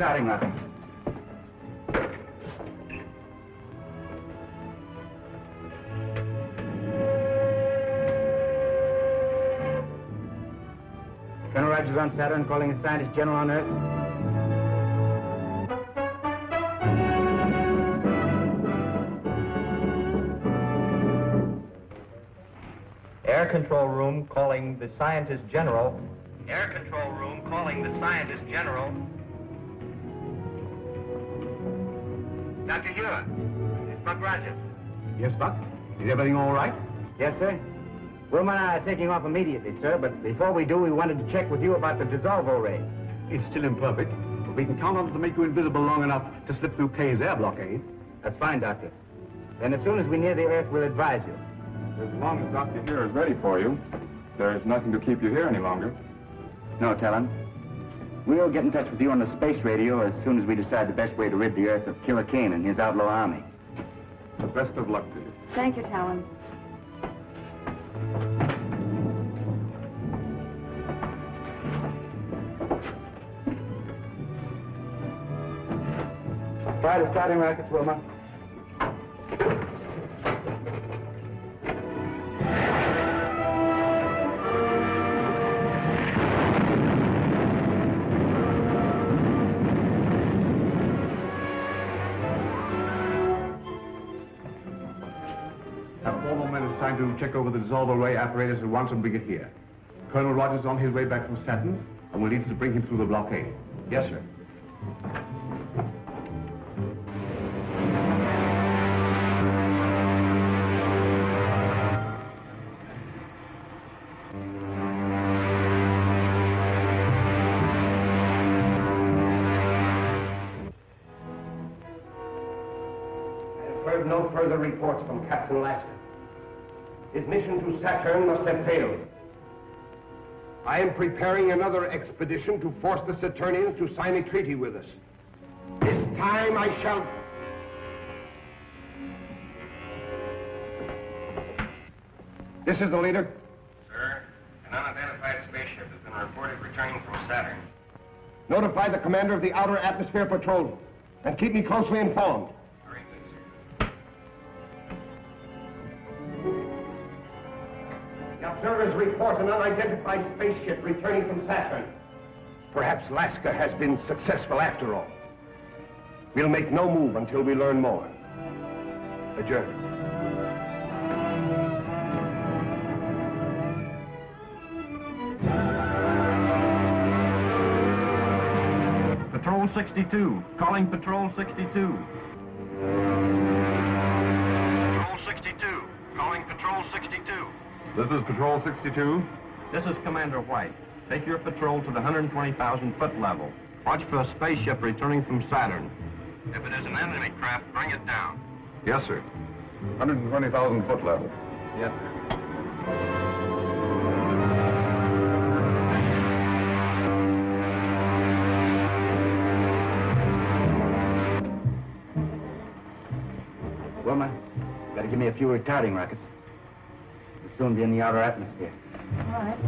starting rockets. Colonel Rogers on Saturn, calling a scientist general on Earth. Air Control Room calling the Scientist General. Air Control Room calling the Scientist General. Dr. Hewer, it's Buck Rogers. Yes, Buck? Is everything all right? Yes, sir. Wilma and I are taking off immediately, sir, but before we do, we wanted to check with you about the dissolvo ray. It's still imperfect, but we can count on it to make you invisible long enough to slip through Kay's air blockade. That's fine, Doctor. Then as soon as we near the Earth, we'll advise you. As long as Dr. Here is ready for you, there is nothing to keep you here any longer. No, Talon. We'll get in touch with you on the space radio as soon as we decide the best way to rid the Earth of Killer Kane and his outlaw army. The best of luck to you. Thank you, Talon. Try the starting rockets, Wilma. Have 4 more minutes time to check over the dissolver ray apparatus at once and bring it here. Colonel Rogers is on his way back from Saturn, and we'll need you to bring him through the blockade. Yes, sir. No further reports from Captain Lasker. His mission to Saturn must have failed. I am preparing another expedition to force the Saturnians to sign a treaty with us. This time I shall... This is the leader. Sir, an unidentified spaceship has been reported returning from Saturn. Notify the commander of the Outer Atmosphere Patrol and keep me closely informed. Very good, sir. The observers report an unidentified spaceship returning from Saturn. Perhaps Lasker has been successful after all. We'll make no move until we learn more. Adjourn. Patrol 62, calling Patrol 62. Patrol 62, calling Patrol 62. This is Patrol 62. This is Commander White. Take your patrol to the 120,000-foot level. Watch for a spaceship returning from Saturn. If it is an enemy craft, bring it down. Yes, sir. 120,000 foot level. Yes, sir. Wilma, gotta give me a few retarding rockets. We'll soon be in the outer atmosphere. All right.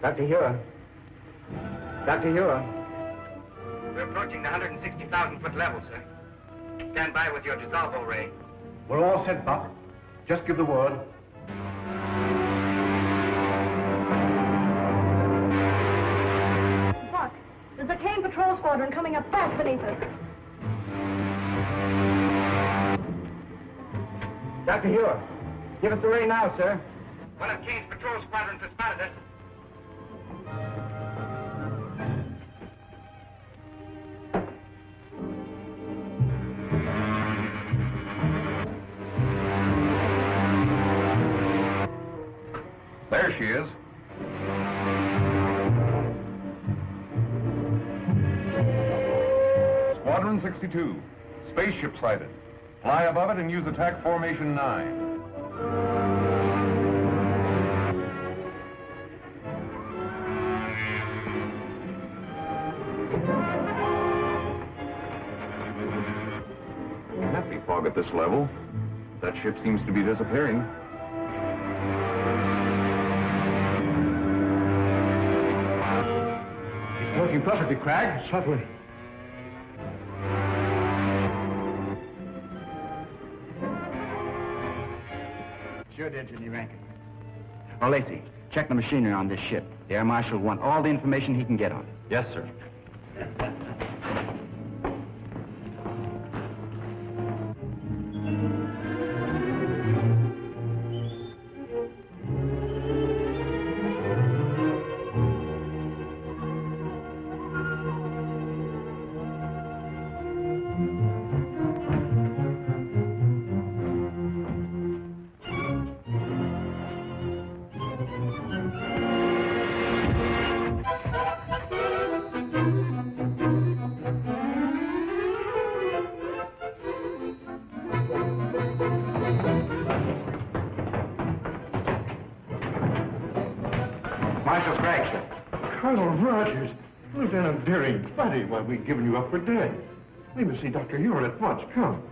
Dr. Hewer. Dr. Hewer. We're approaching the 160,000-foot level, sir. Stand by with your dissolvo ray. We're all set, Buck. Just give the word. Buck, there's a Kane patrol squadron coming up fast beneath us. Dr. Hewer, give us the ray now, sir. One of Kane's patrol squadrons has spotted us. There she is. Squadron 62. Spaceship sighted. Fly above it and use attack formation 9. Can't be fog at this level. That ship seems to be disappearing. working perfectly, Cragg. Certainly. Sure did, Jimmy Rankin. Oh, Lacey, check the machinery on this ship. The Air Marshal will want all the information he can get on it. Yes, sir. Marshal Scraggs. Colonel Rogers, Lieutenant Deering, buddy, why we've given you up for dead. We must see Dr. Ewell at once. Come.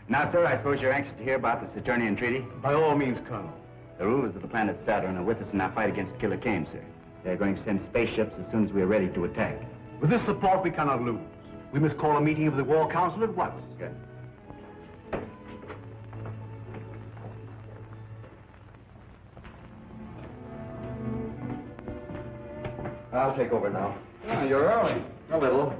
Now, sir, I suppose you're anxious to hear about the Saturnian Treaty? By all means, Colonel. The rulers of the planet Saturn are with us in our fight against Killer Kane, sir. They're going to send spaceships as soon as we're ready to attack. With this support, we cannot lose. We must call a meeting of the War Council at once. Good. I'll take over now. Oh, you're early. A little.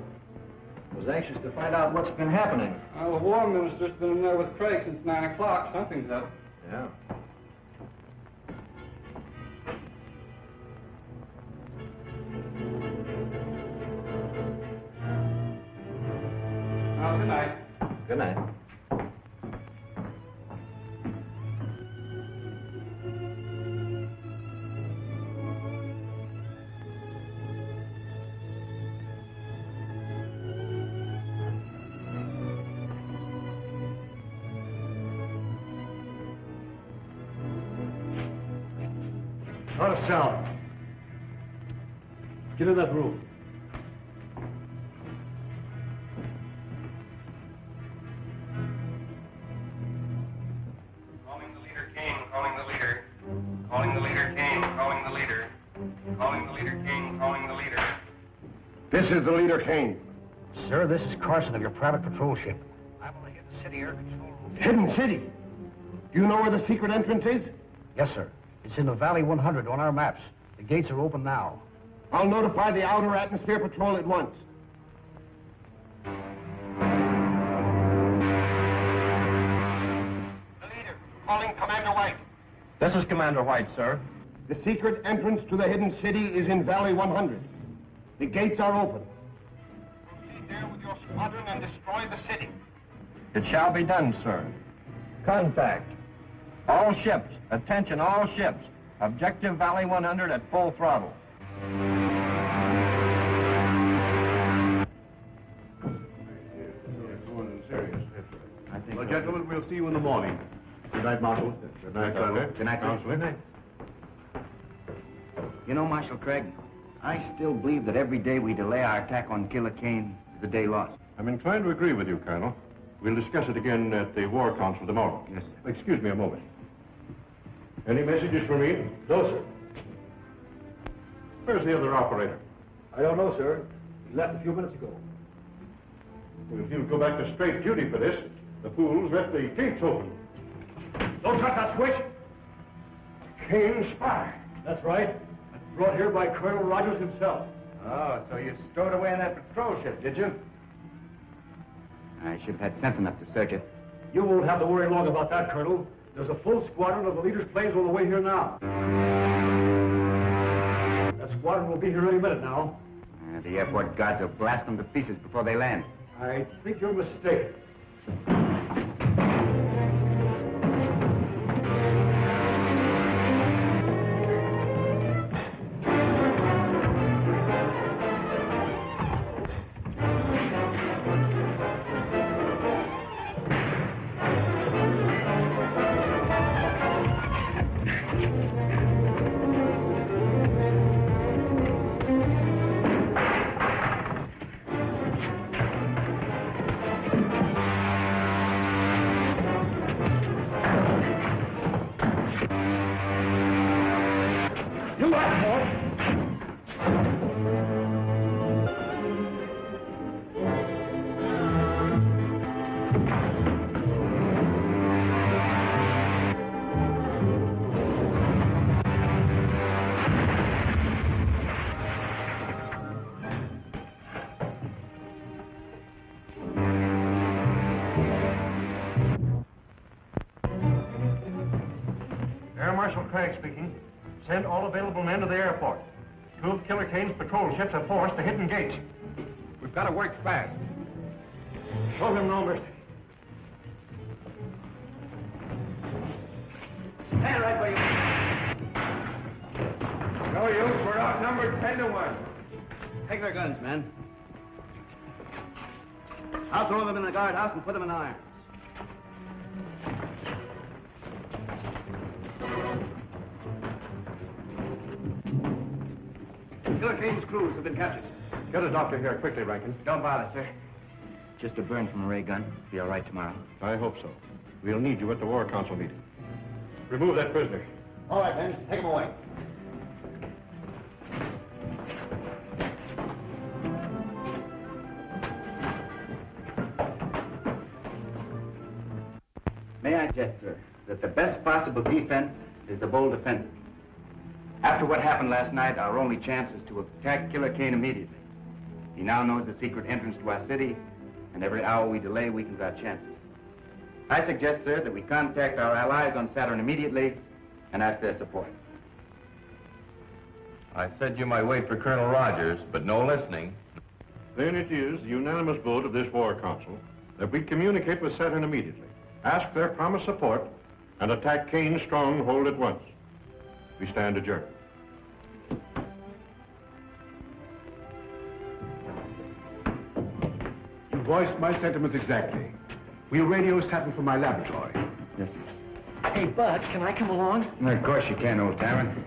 Was anxious to find out what's been happening. Well, the War Minister's been in there with Craig since 9 o'clock. Something's up. Yeah. Well, good night. Good night. Out of sound. Get in that room. Calling the leader, King. Calling the leader. Calling the leader, King. Calling the leader. Calling the leader, King. Calling the leader. This is the leader, Kane. Sir, this is Carson of your private patrol ship. I'm on the Hidden City Air Control Room. Hidden City. Do you know where the secret entrance is? Yes, sir. It's in the Valley 100 on our maps. The gates are open now. I'll notify the Outer Atmosphere Patrol at once. The leader, calling Commander White. This is Commander White, sir. The secret entrance to the Hidden City is in Valley 100. The gates are open. Proceed there with your squadron and destroy the city. It shall be done, sir. Contact. All ships. Attention, all ships. Objective Valley 100 at full throttle. Well, gentlemen, we'll see you in the morning. Good night, Marshal. Good night, Colonel. Good night, sir. Counselor. Good night. You know, Marshal Craig, I still believe that every day we delay our attack on Killer Kane is a day lost. I'm inclined to agree with you, Colonel. We'll discuss it again at the War Council tomorrow. Yes, sir. Excuse me a moment. Any messages for me? No, sir. Where's the other operator? I don't know, sir. He left a few minutes ago. Well, if you'll go back to straight duty for this, the fools left the gates open. Don't touch that switch. Kane spy. That's right. Brought here by Colonel Rogers himself. Oh, so you stowed away in that patrol ship, did you? I should have had sense enough to search it. You won't have to worry long about that, Colonel. There's a full squadron of the leader's planes on the way here now. That squadron will be here any minute now. The airport guards will blast them to pieces before they land. I think you're mistaken. Air Marshal Craig speaking. Send all available men to the airport. Two of Killer Kane's patrol ships have forced the hidden gates. We've got to work fast. Show him no mercy. Stand right where you are. No use. We're outnumbered 10-1. Take their guns, men. I'll throw them in the guardhouse and put them in irons. Killer Kane's crews have been captured. Get a doctor here quickly, Rankin. Don't bother, sir. Just a burn from a ray gun. Be all right tomorrow. I hope so. We'll need you at the War Council meeting. Remove that prisoner. All right, men, take him away. May I suggest, sir, that the best possible defense is the bold offensive. After what happened last night, our only chance is to attack Killer Kane immediately. He now knows the secret entrance to our city, and every hour we delay weakens our chances. I suggest, sir, that we contact our allies on Saturn immediately and ask their support. I said you might wait for Colonel Rogers, but no listening. Then it is the unanimous vote of this War Council that we communicate with Saturn immediately, ask their promised support, and attack Kane's stronghold at once. We stand adjourned. You voiced my sentiments exactly. We'll radio Saturn from my laboratory. Yes, sir. Hey, Bud, can I come along? Of course you can, old Tyrant.